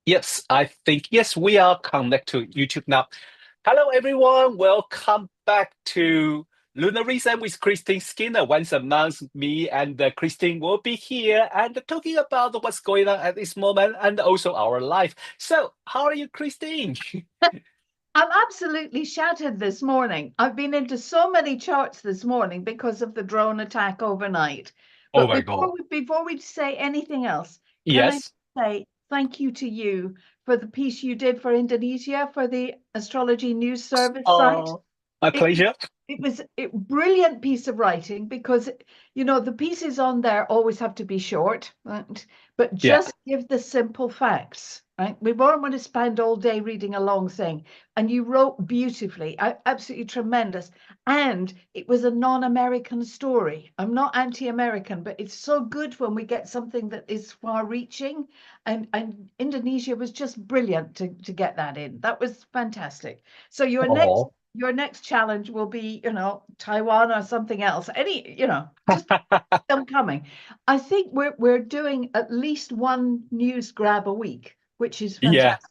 Yes, I think, yes, we are connected to YouTube now. Hello, everyone. Welcome back to Lunar Rhythms with Christine Skinner. Once a month, me and Christine will be here and talking about what's going on at this moment and also our life. So, how are you, Christine? I'm absolutely shattered this morning. I've been into so many charts this morning because of the drone attack overnight. Oh But my God. before we say anything else, can I Yes. say thank you to you for the piece you did for Indonesia for the astrology news service site? Oh, my It pleasure. it was a brilliant piece of writing because the pieces on there always have to be short, right? But Yeah. just give the simple facts, right? We won't want to spend all day reading a long thing. And you wrote beautifully, absolutely tremendous. And it was a non-American story. I'm not anti-American, but it's so good when we get something that is far-reaching. And Indonesia was just brilliant to get that in. That was fantastic. So Oh. your next challenge will be, Taiwan or something else. Just them coming. I think we're doing at least one news grab a week, which is Yeah. fantastic,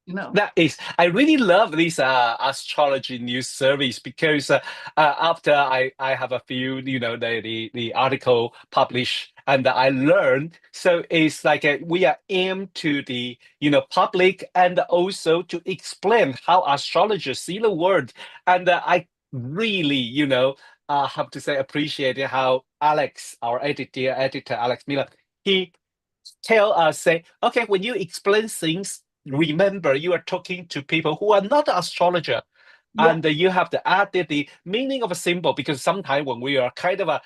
you know. That is, I really love this astrology news service because after I have a few, the article published and I learned. So it's like we are aimed to the, public and also to explain how astrologers see the world. And I really, have to say appreciate how Alex, our editor, Alex Miller, he tell us, say, okay, when you explain things, remember you are talking to people who are not astrologer, Yeah, and you have to add the meaning of a symbol because sometimes when we are kind of a,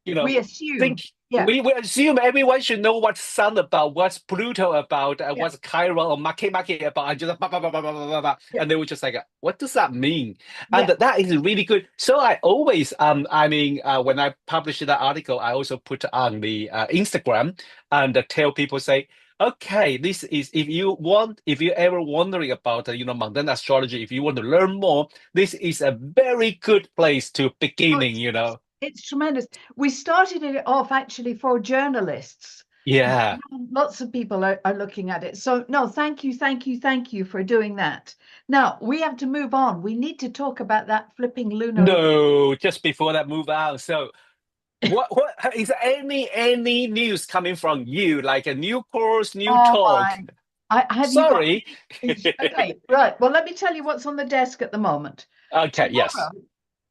you know, we assume. think Yeah, we assume everyone should know what's Sun about, what's Pluto about, and yeah, what's Chiron or Maki about, and just blah, blah, blah, blah, blah, blah, blah. yeah, And they were just like, what does that mean? And yeah. that is really good. So I always, when I publish that article, I also put on the Instagram and tell people, say, okay, this is if you're ever wondering about mundane astrology, if you want to learn more, this is a very good place to Oh, beginning, it's tremendous. We started it off actually for journalists. Yeah. Lots of people are looking at it. So, no, thank you, thank you, thank you for doing that. Now, we have to move on. We need to talk about that flipping lunar eclipse. No, just before that move out. So what is there any news coming from you? Like a new course, new Oh talk? my. Have you got Sorry. okay, right. Well, let me tell you what's on the desk at the moment. Okay, Tomorrow, yes.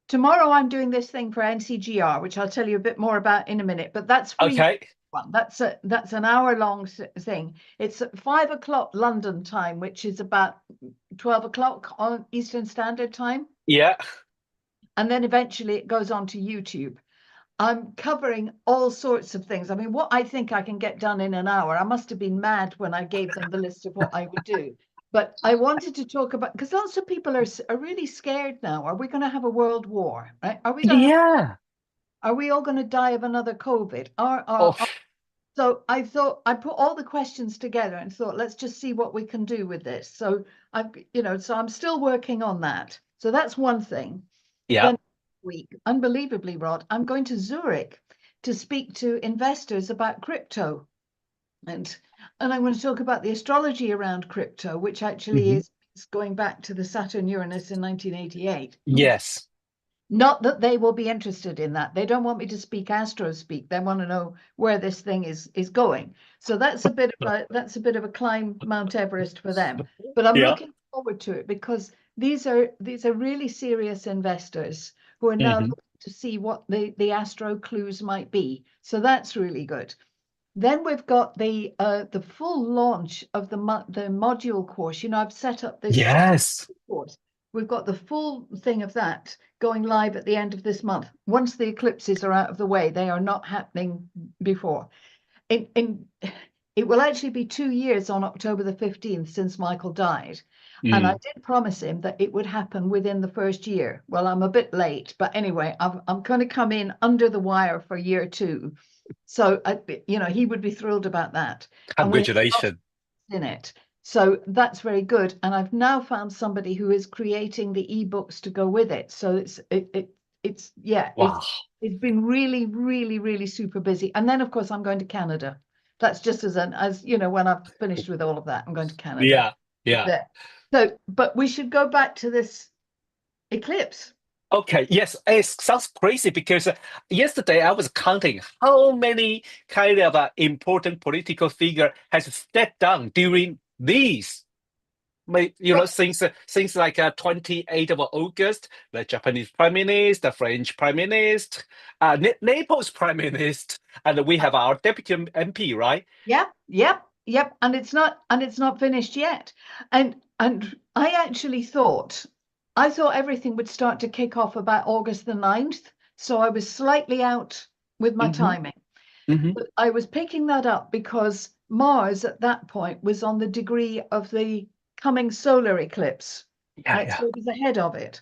tomorrow I'm doing this thing for NCGR, which I'll tell you a bit more about in a minute, but that's free. Okay. One. That's an hour long thing. It's at 5 o'clock London time, which is about 12 o'clock on Eastern Standard Time. Yeah. And then eventually it goes on to YouTube. I'm covering all sorts of things. I mean, what I think I can get done in an hour, I must have been mad when I gave them the list of what I would do. But I wanted to talk about because lots of people are really scared now. Are we going to have a world war? Right? Yeah. Are we all going to die of another COVID? Oh, So I thought I put all the questions together and thought, let's just see what we can do with this. So so I'm still working on that. So that's one thing. yeah. Then week, unbelievably, Rod, I'm going to Zurich to speak to investors about crypto. And and I'm going to talk about the astrology around crypto, which actually Mhm. is going back to the Saturn Uranus in 1988. Yes. Not that they will be interested in that. They don't want me to speak astro speak. They want to know where this thing is going. So that's a bit of a climb Mount Everest for them. But I'm Yeah. looking forward to it because these are really serious investors who are now Hmm. looking to see what the astro clues might be. So that's really good. Then we've got the full launch of the module course. I've set up this Yes. course. We've got the full thing of that going live at the end of this month. Once the eclipses are out of the way, they are not happening before. In it will actually be 2 years on October the 15th since Michael died. And I Mm. did promise him that it would happen within the first year. Well, I'm a bit late, but anyway, I'm going to come in under the wire for year two. So, he would be thrilled about that. And we have lots Congratulations. in it. So that's very good. And I've now found somebody who is creating the ebooks to go with it. So it's yeah, Wow. it's been really, really, really super busy. And then of course I'm going to Canada. That's just as you know, when I've finished with all of that, I'm going to Canada. Yeah, yeah. There. So, but we should go back to this eclipse. Okay, yes, it sounds crazy because yesterday I was counting how many kind of important political figure has stepped down during these. Well, Since like 28th of August, the Japanese Prime Minister, the French Prime Minister, Naples Prime Minister, and we have our deputy MP, right? yep, yep, yep. And it's not finished yet. And I actually thought I thought everything would start to kick off about August the 9th. So I was slightly out with my Hmm. timing. Hmm. But I was picking that up because Mars at that point was on the degree of the coming solar eclipse, Yeah, right? yeah, So it was ahead of it.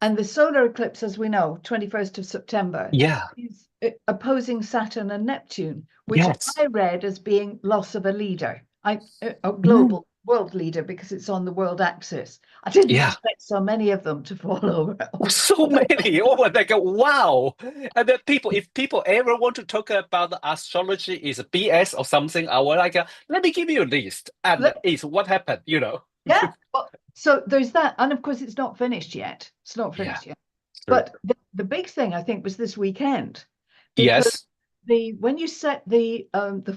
And the solar eclipse, as we know, 21st of September, yeah. is opposing Saturn and Neptune, which Yes. I read as being loss of a leader, a Mm. global world leader, because it's on the world axis. I didn't Yeah. expect so many of them to fall over. So many. Oh my God, wow. And then if people ever want to talk about the astrology is BS or something, I will like, let me give you a list. And it's what happened. Yeah. Well, so there's that. And of course, it's not finished yet. It's not Yeah, finished yet. true. But the big thing, I think, was this weekend, because Yes, when you set the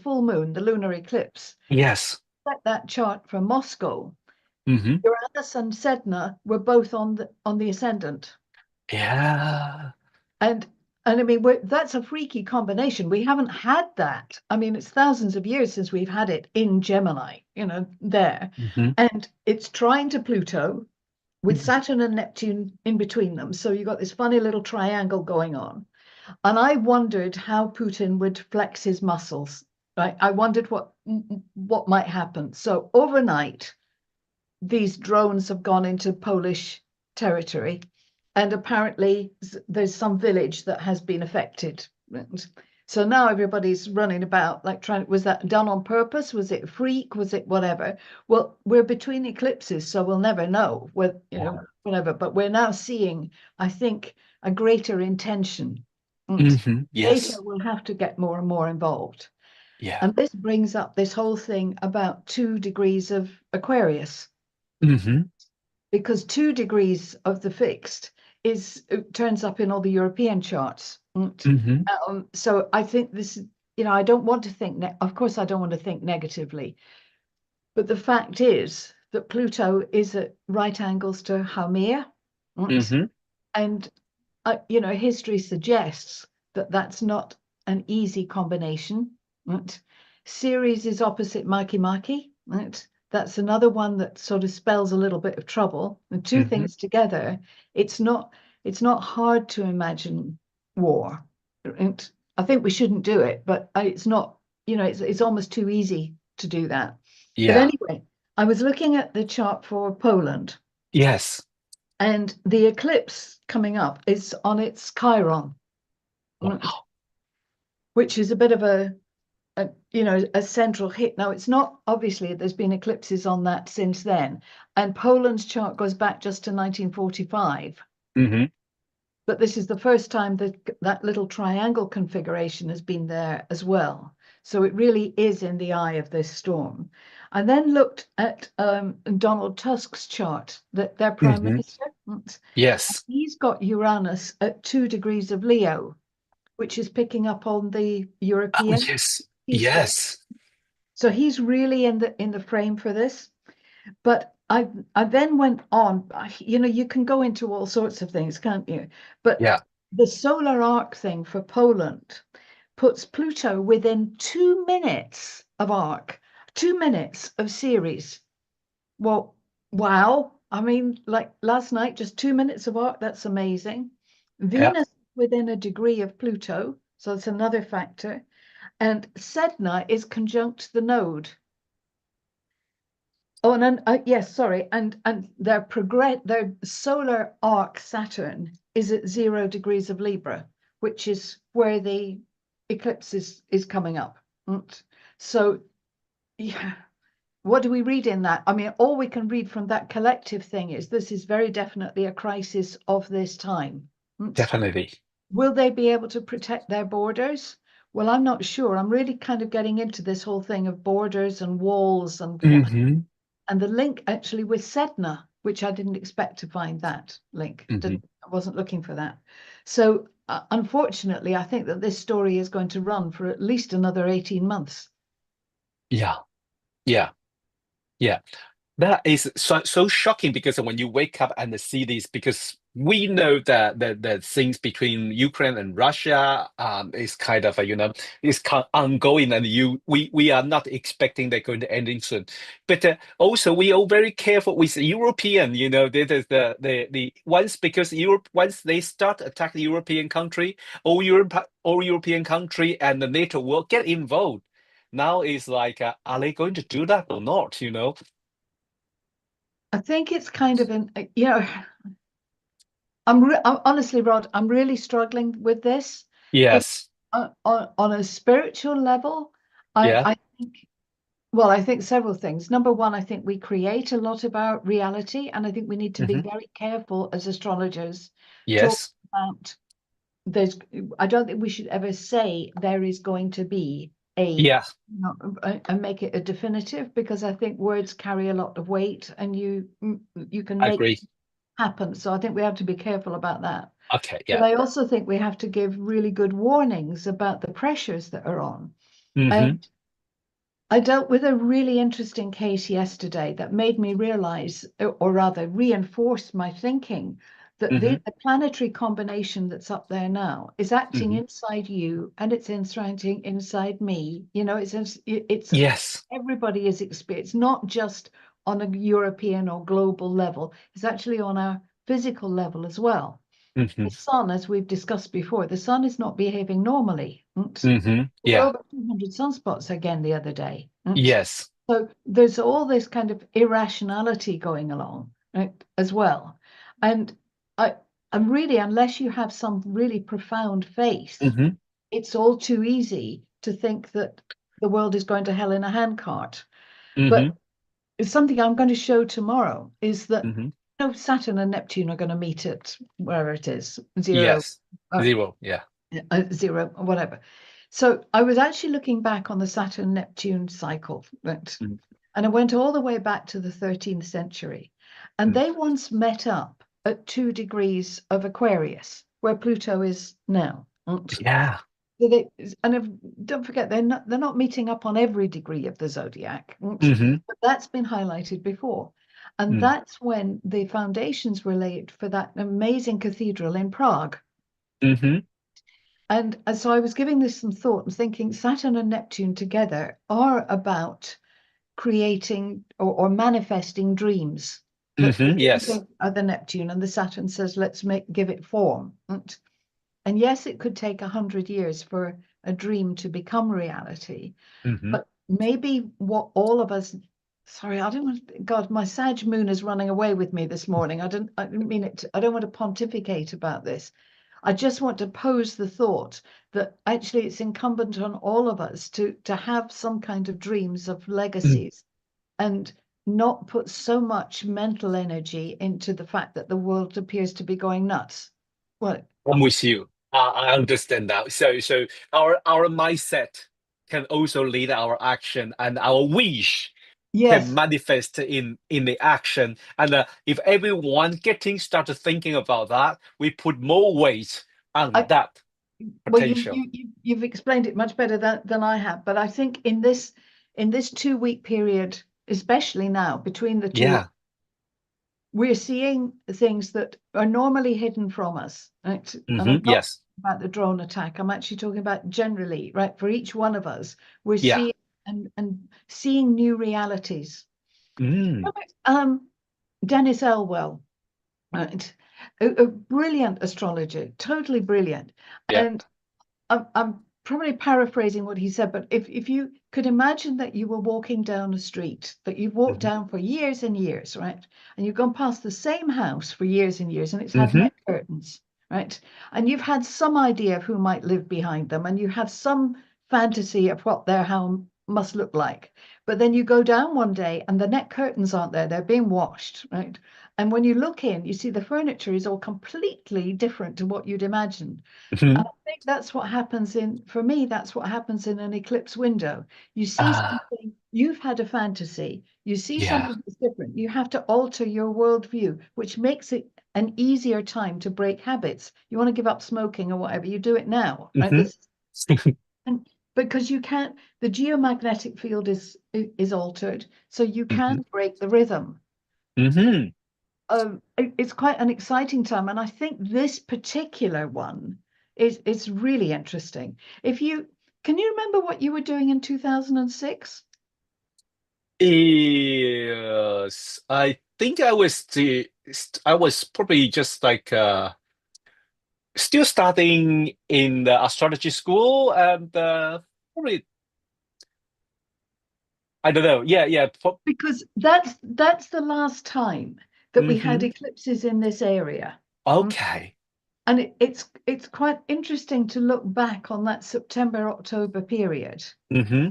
full moon, the lunar eclipse, yes. set that chart for Moscow, Hmm. Uranus and Sedna were both on the ascendant. Yeah. And I mean, that's a freaky combination. We haven't had that. I mean, it's thousands of years since we've had it in Gemini, there. Hmm. And it's trying to Pluto with Saturn and Neptune in between them. So you've got this funny little triangle going on. And I wondered how Putin would flex his muscles. Right? I wondered what might happen. So overnight, these drones have gone into Polish territory, and apparently there's some village that has been affected. So now everybody's running about like trying. Was that done on purpose? Was it a freak? Was it whatever? Well, we're between eclipses, so we'll never know. Yeah. Whatever. But we're now seeing, I think, a greater intention. Data Yes. will have to get more and more involved. Yeah. And this brings up this whole thing about 2 degrees of Aquarius, Hmm. because 2 degrees of the fixed is turns up in all the European charts. Hmm. So I think I don't want to think, of course, I don't want to think negatively, but the fact is that Pluto is at right angles to Haumea, Hmm. and history suggests that that's not an easy combination. Right? Ceres is opposite Maki Maki. Right? That's another one that sort of spells a little bit of trouble. The two Hmm. things together, it's not hard to imagine war. And I think we shouldn't do it, but it's not, it's almost too easy to do that. But Yeah. anyway, I was looking at the chart for Poland, Yes. and the eclipse coming up is on its Chiron, Wow. which is a bit of a central hit. Now, it's not, obviously, there's been eclipses on that since then, and Poland's chart goes back just to 1945. Hmm. But this is the first time that that little triangle configuration has been there as well. So it really is in the eye of this storm. I then looked at Donald Tusk's chart, that their prime Hmm. minister. Yes. He's got Uranus at 2 degrees of Leo, which is picking up on the Oh, European yes. eastern. Yes. So he's really in the frame for this. But I then went on. You can go into all sorts of things, can't you? But Yeah. the solar arc thing for Poland puts Pluto within 2 minutes of arc, 2 minutes of Ceres. Well, wow. I mean, like last night, just 2 minutes of arc. That's amazing. Yeah. Venus within a degree of Pluto, so it's another factor. And Sedna is conjunct the node. Oh, and then, yes, sorry, and their solar arc Saturn is at 0 degrees of Libra, which is where the eclipse is coming up. So, yeah, what do we read in that? I mean, all we can read from that collective thing is this is very definitely a crisis of this time. Definitely. Will they be able to protect their borders? Well, I'm not sure. I'm really kind of getting into this whole thing of borders and walls and what, Hmm. and the link actually with Sedna, which I didn't expect to find that link. Hmm. I wasn't looking for that. So unfortunately, I think that this story is going to run for at least another 18 months. Yeah, yeah, yeah. That is so shocking because when you wake up and see this, because we know that the things between Ukraine and Russia is kind of is ongoing, and we are not expecting they're going to end soon. But also we are very careful with European. That is the once because Europe once they start attack the European country, all European country and the NATO will get involved. Now is like, are they going to do that or not? I think it's kind of I'm honestly, Rod, I'm really struggling with this. It Yes. on a spiritual level, Yeah. I think, well, I think several things. Number one, I think we create a lot of our reality, and I think we need to be Hmm. very careful as astrologers talk Yes. about there's I don't think we should ever say there is going to be Yeah. and make it a definitive, because I think words carry a lot of weight, and you can I make agree. happen. So I think we have to be careful about that. Okay. But Yeah. I also think we have to give really good warnings about the pressures that are on. Hmm. And I dealt with a really interesting case yesterday that made me realize, or rather reinforce my thinking, that Hmm. the planetary combination that's up there now is acting Hmm. inside you, and it's acting inside me. It's Yes. everybody is experiencing, not just on a European or global level, it's actually on a physical level as well. The Hmm. sun, as we've discussed before, the sun is not behaving normally. Hmm. There were Yeah. over 200 sunspots again the other day. Yes. So there's all this kind of irrationality going along, right, as well. And I, I'm really, unless you have some really profound faith, Hmm. it's all too easy to think that the world is going to hell in a handcart. Hmm. But it's something I'm going to show tomorrow is that, Hmm. Saturn and Neptune are going to meet at wherever it is, zero, Yes. uh, Zero. Yeah. zero, or whatever. So I was actually looking back on the Saturn Neptune cycle, Hmm. and I went all the way back to the 13th century. And they once met up at 2 degrees of Aquarius, where Pluto is now. Yeah. So and don't forget, they're not meeting up on every degree of the zodiac, Hmm. but that's been highlighted before. And that's when the foundations were laid for that amazing cathedral in Prague. Hmm. And so I was giving this some thought and thinking Saturn and Neptune together are about creating or manifesting dreams. That the dreams Yes. are the Neptune, and the Saturn says, let's give it form. And yes, it could take 100 years for a dream to become reality, Hmm. but maybe what all of us, sorry, I don't want, God, my Sag moon is running away with me this morning. I didn't mean it. I don't want to pontificate about this. I just want to pose the thought that actually it's incumbent on all of us to have some kind of dreams of legacies, and not put so much mental energy into the fact that the world appears to be going nuts. Well, I'm with you. I understand that. So our mindset can also lead our action, and our wish can yes, manifest in the action. And if everyone getting started thinking about that, we put more weight on I, that well, potential. you've explained it much better than I have. But I think in this 2 week period, especially now between the two, Yeah. we're seeing things that are normally hidden from us. Right? And I'm not Yes. about the drone attack. I'm actually talking about generally, right? For each one of us, we're Yeah. seeing and seeing new realities. Mm. Um, Dennis Elwell, right? A brilliant astrologer, totally brilliant. Yeah. And I'm probably paraphrasing what he said, but if you could imagine that you were walking down a street that you've walked Hmm. down for years and years, right? And you've gone past the same house for years and years, and it's had Hmm. net curtains, right? And you've had some idea of who might live behind them, and you have some fantasy of what their home must look like. But then you go down one day and the net curtains aren't there, they're being washed, right? And when you look in, you see the furniture is all completely different to what you'd imagine. Hmm. And I think that's what happens for me, that's what happens in an eclipse window. You see Ah, something, you've had a fantasy, you see yeah. something that's different, you have to alter your worldview, which makes it an easier time to break habits. You want to give up smoking or whatever, you do it now, right? Hmm. And because you can't, the geomagnetic field is altered, so you Hmm. can break the rhythm. Hmm. It's quite an exciting time, and I think this particular one is really interesting. If you can you remember what you were doing in 2006? Yes, I think I was probably just like still studying in the astrology school and probably I don't know. Yeah, yeah. Because that's the last time that we had Hmm. eclipses in this area. Mm. Okay. And it's quite interesting to look back on that September October period. Hmm.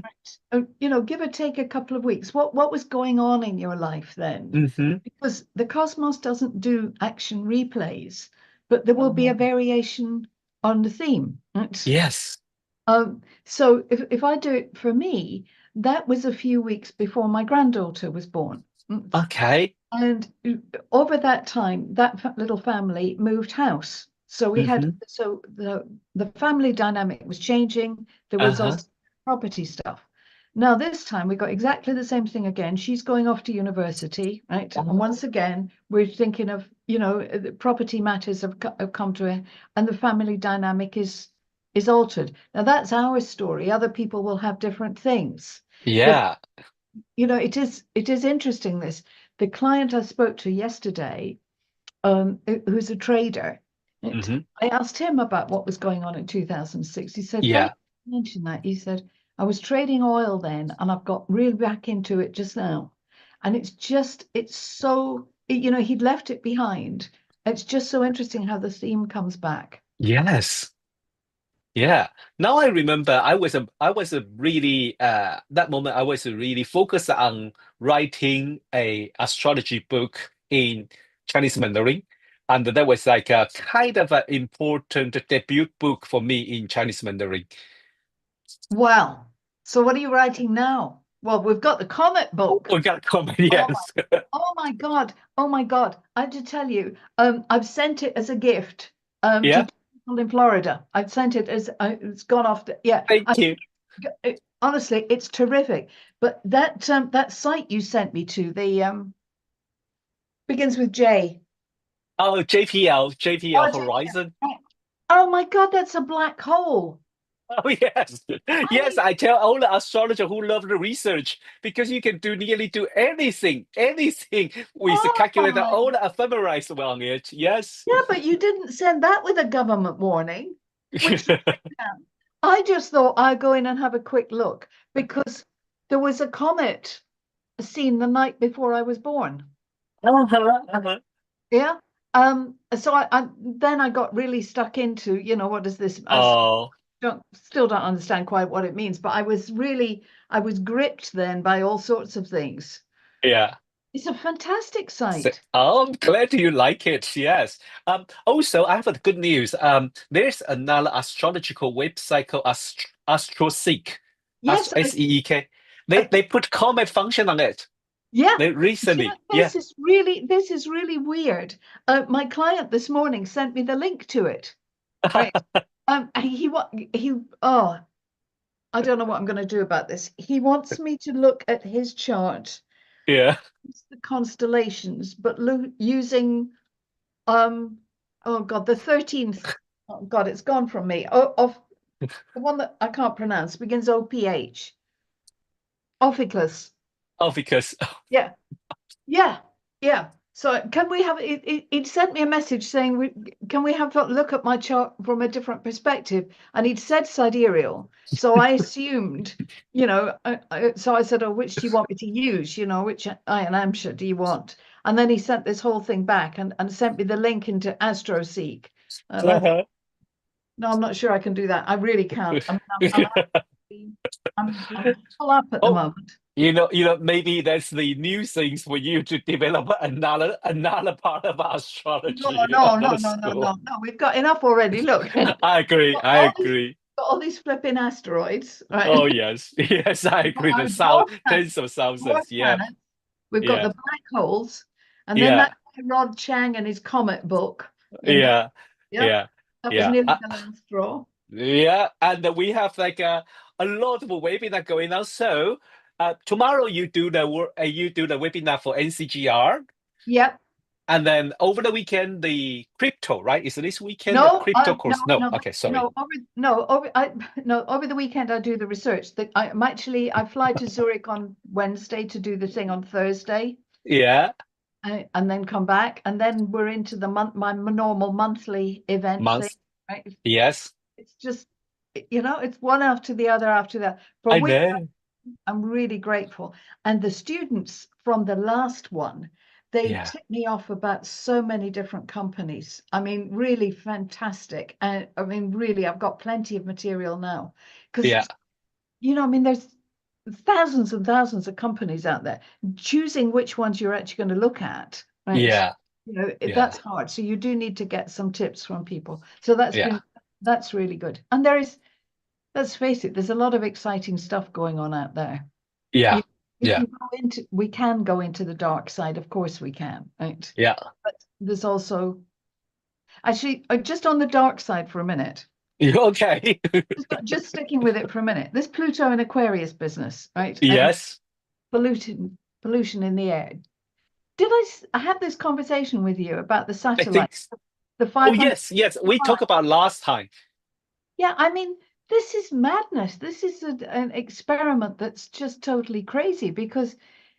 Give or take a couple of weeks. What was going on in your life then? Hmm. Because the Cosmos doesn't do action replays, but there will be a variation on the theme. Right? Yes. So if I do it for me, that was a few weeks before my granddaughter was born. Right? Okay. And over that time, that little family moved house. So we had Hmm. so the family dynamic was changing. There was Uh-huh. also property stuff. Now this time we got exactly the same thing again. She's going off to university, right? And once again, we're thinking of, the property matters have come to it, and the family dynamic is altered. Now that's our story. Other people will have different things. But Yeah. it is interesting this. The client I spoke to yesterday, who's a trader, Hmm. I asked him about what was going on in 2006. He said, funny Yeah. you mention that. He said, I was trading oil then and I've got real back into it just now. And it's so, he'd left it behind. It's just so interesting how the theme comes back. Yes. Yeah. Now I remember I was a really that moment I was really focused on writing a astrology book in Chinese Mandarin. And that was like a kind of an important debut book for me in Chinese Mandarin. Well, so what are you writing now? Well, we've got the comet Oh, book. we got comment, Oh my, yes. oh my God. Oh my God. I have to tell you, I've sent it as a gift to Yeah. people in Florida. I've sent it as it's gone off. Yeah, Thank you. honestly, it's terrific. But that site you sent me to, the begins with J. Oh, JPL Oh, J. Horizon. Right. Oh my God, that's a black hole. Oh, yes. I Yes, mean, I tell all the astrologers who love the research because you can do anything with the oh calculator, my. all the ephemerized on it. Yes. Yeah, but you didn't send that with a government warning, which I just thought I'd go in and have a quick look because there was a comet seen the night before I was born. Uh-huh, uh-huh. Yeah. So then I got really stuck into, what is this? Oh, Still don't understand quite what it means, but I was gripped then by all sorts of things. yeah. It's a fantastic site. Oh, I'm glad you like it. Yes. Also, I have a good news. There's another astrological website called AstroSeek, Yes, SEEK. I They put comment function on it. yeah. They Do you know, recently, yeah. this is really weird. My client this morning sent me the link to it. Right. Oh, I don't know what I'm going to do about this. He wants me to look at his chart, Yeah. the constellations, but using oh God, the 13th. Oh God, it's gone from me. Oh, of the one that I can't pronounce begins OPH. Ophicus. Oh, because Yeah, yeah, yeah. So can we have it sent me a message saying can we have a look at my chart from a different perspective? And he'd said sidereal. So I assumed, so I said, oh, which do you want me to use? Which I and Amsha do you want? And then he sent this whole thing back and sent me the link into AstroSeek. And I thought, no, I'm not sure I can do that. I really can't. I mean, I'm I'm full up at the Oh, moment. maybe that's the new things for you to develop another part of No, astrology, no, no, another no, no, no, school. no. We've got enough already. Look, I agree. I all these, agree. got all these flipping asteroids, right? Oh yes, yes, I We've got agree. our The south tens of dwarf thousands. Yeah, planets. We've got yeah, the black holes, and then yeah, that Rod Chang and his comet book. You know, yeah, yeah, yeah, that was yeah. nearly the last straw. Yeah, and we have like a lot of webinar going on. So tomorrow you do the work, you do the webinar for NCGR, Yep. and then over the weekend the crypto, right? Is this weekend the No, crypto no, course? No, no, okay, sorry. no. Over the weekend I do the research. I fly to Zurich on Wednesday to do the thing on Thursday, Yeah, and then come back, and then we're into the month my normal monthly event thing. month. Right? Yes, It's just, it's one after the other after that. For I which know. I'm really grateful. And the students from the last one, they Yeah, tipped me off about so many different companies. I mean, really fantastic. And I mean, really, I've got plenty of material now yeah, because, I mean, there's thousands and thousands of companies out there. Choosing which ones you're actually going to look at, right? yeah, yeah, That's hard. So you do need to get some tips from people. So yeah, that's really good. And let's face it, there's a lot of exciting stuff going on out there. yeah, You, yeah, we can go into the dark side, of course we can, right? yeah. But there's also actually just on the dark side for a minute, You okay? just sticking with it for a minute. This Pluto and Aquarius business, right? And Yes, pollution in the air. I have this conversation with you about the I satellite, think. the Oh 500? yes, yes. We talked about last time. Yeah, I mean, this is madness. This is an experiment that's just totally crazy because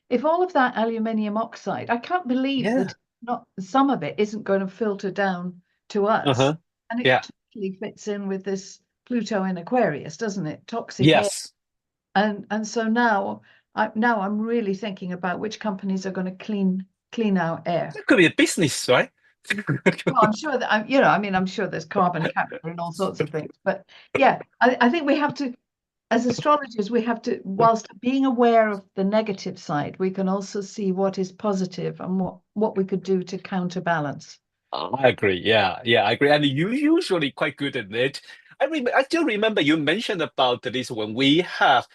if all of that aluminium oxide, I can't believe Yeah. that not some of it isn't going to filter down to us. Uh-huh. And it Yeah. totally fits in with this Pluto in Aquarius, doesn't it? Toxic air. Yes. And so now I'm really thinking about which companies are going to clean our air. That could be a business, right? Well, I'm sure that I mean, I'm sure there's carbon capture and all sorts of things. But yeah, I think we have to, as astrologers, we have to, whilst being aware of the negative side, we can also see what is positive and what we could do to counterbalance. I agree. Yeah, yeah, I agree. And you usually quite good at it. I still remember you mentioned about this when we have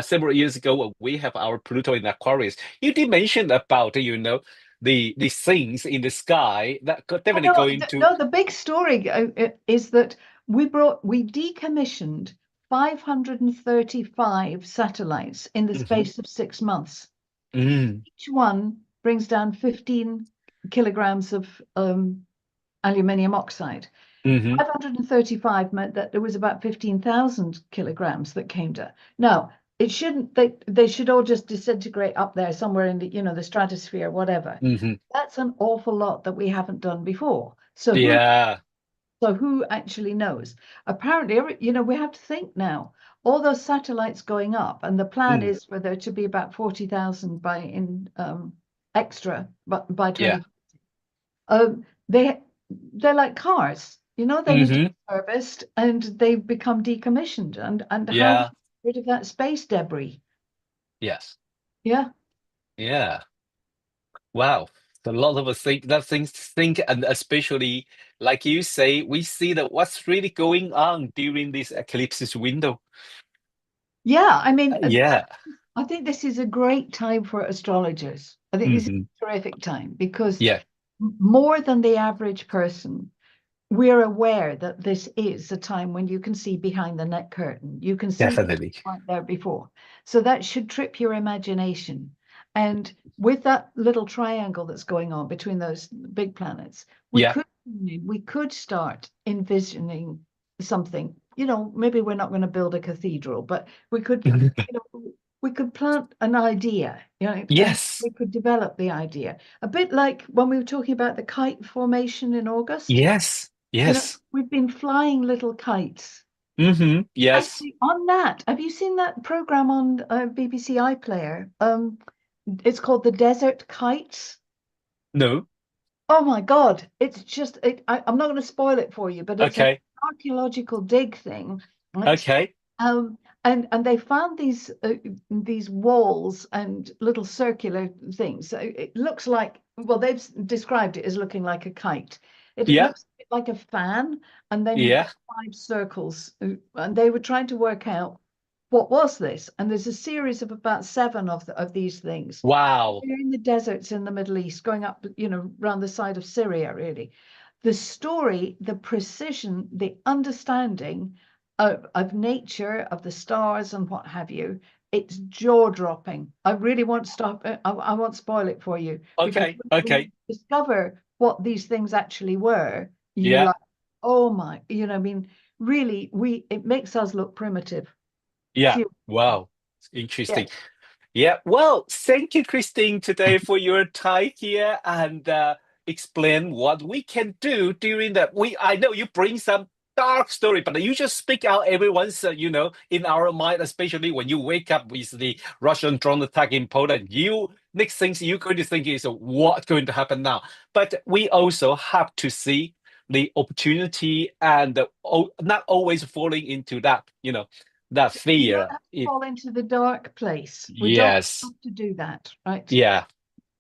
several years ago when we have our Pluto in Aquarius. You did mention about the things in the sky that could Oh, definitely no, going to. no, the big story is that we decommissioned 535 satellites in the Mhm. space of 6 months. Mm, Each one brings down 15 kilograms of aluminium oxide. hmm 535 meant that there was about 15,000 kilograms that came down. Now, it shouldn't, they should all just disintegrate up there somewhere in the stratosphere, whatever. hmm That's an awful lot that we haven't done before. Yeah. So who actually knows? Apparently, we have to think now. All those satellites going up, and the plan Mm, is for there to be about 40,000 extra, but by yeah. 20. They're like cars, they need to hmm be serviced and they become decommissioned. And how do you Yeah. get rid of that space debris? Yes. Yeah. Yeah. Wow. A lot of us think that things to think, and especially like you say, we see that what's really going on during this eclipses window. Yeah. I mean, Yeah. I think this is a great time for astrologers. I think this is hmm a terrific time because Yeah, more than the average person, we're aware that this is a time when you can see behind the net curtain. You can see things definitely. that weren't there before. So that should trip your imagination. And with that little triangle that's going on between those big planets, we Yeah. could we could start envisioning something. Maybe we're not going to build a cathedral, but we could, we could plant an idea, and Yes. we could develop the idea. A bit like when we were talking about the kite formation in August. Yes. Yes. We've been flying little kites. Yes. Actually, on that, have you seen that program on BBC iPlayer? It's called The Desert Kites. No. Oh my God, it's I'm not going to spoil it for you, but it's an Okay. archaeological dig thing, right? Okay. Um, and they found these walls and little circular things. So it looks like, well, they've described it as looking like a kite. It Yeah, looks a bit like a fan, and then you've yeah. got five circles. And they were trying to work out what was this. And there's a series of about seven of these things. Wow. They're in the deserts in the Middle East, going up, around the side of Syria, really. The story, the precision, the understanding of nature, of the stars, and what have you, it's jaw-dropping. I really won't stop. I won't spoil it for you because Okay, when you okay. discover what these things actually were, you're Yeah, like, oh my, I mean, really, we it makes us look primitive. yeah. Seriously. Wow. Yeah. Interesting. Yeah, well, thank you, Christine, today for your time here and explain what we can do during the we. I know you bring some dark story, but you just speak out everyone's, in our mind, especially when you wake up with the Russian drone attack in Poland. You next things you're going to think is what's going to happen now. But we also have to see the opportunity and not always falling into that, that We don't fear. have to fall into the dark place. We don't Yes. have to do that, right? Yeah.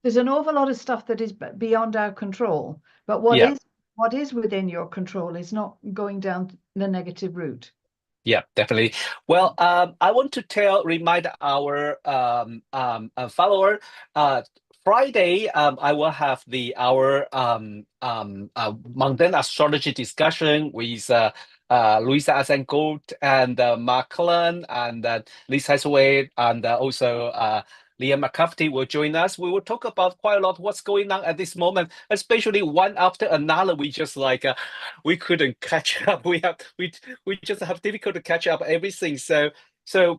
There's an awful lot of stuff that is beyond our control, but Yeah, what is within your control is not going down the negative route. yeah, definitely. Well, I want to remind our follower, uh, Friday, I will have our mundane astrology discussion with Louisa Azengold and Mark Cullen and Liz Hasaway and also Leah McCafferty will join us. We will talk about quite a lot what's going on at this moment, especially one after another. We just like we couldn't catch up. We just have difficult to catch up everything.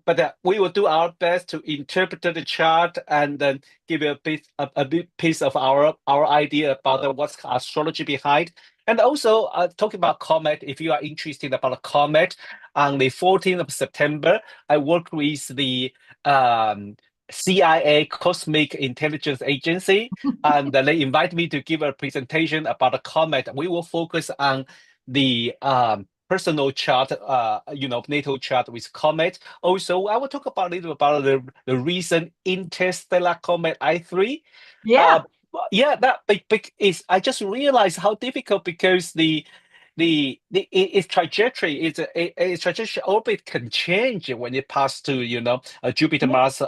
But we will do our best to interpret the chart and then give you a bit piece of our idea about what's astrology behind. And also talking about comet, if you are interested about a comet, on the 14th of September, I work with the CIA Cosmic Intelligence Agency, and they invite me to give a presentation about a comet. We will focus on the personal chart, natal chart with comet. Also, I will talk about a little about the recent interstellar comet I3. Uh, Yeah, yeah, that big is. I just realized how difficult because its trajectory its trajectory orbit can change when it passes to Jupiter yeah. Mars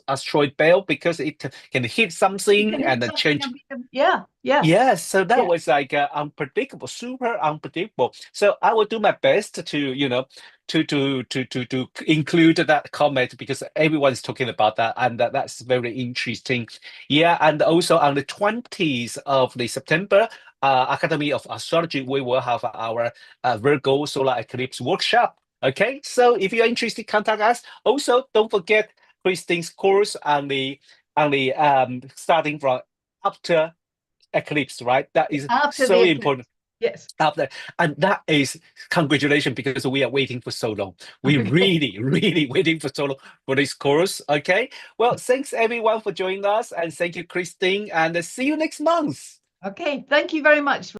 asteroid belt because it can hit You can something and hit then something change. and yeah, yeah, Yes, so that yeah. was like unpredictable, super unpredictable. So I will do my best to, to include that comment because everyone's talking about that, and that's very interesting. Yeah, and also on the 20th of the September, Academy of Astrology, we will have our Virgo solar eclipse workshop. Okay, so if you're interested, contact us. Also, don't forget Christine's course on the starting from after eclipse, right? That is After the so important eclipse. Yes. after, and that is congratulations because we are waiting for so long. We Okay. really, really waiting for so long for this course. Okay. Well, thanks everyone for joining us, and thank you, Christine, and see you next month. Okay. Thank you very much.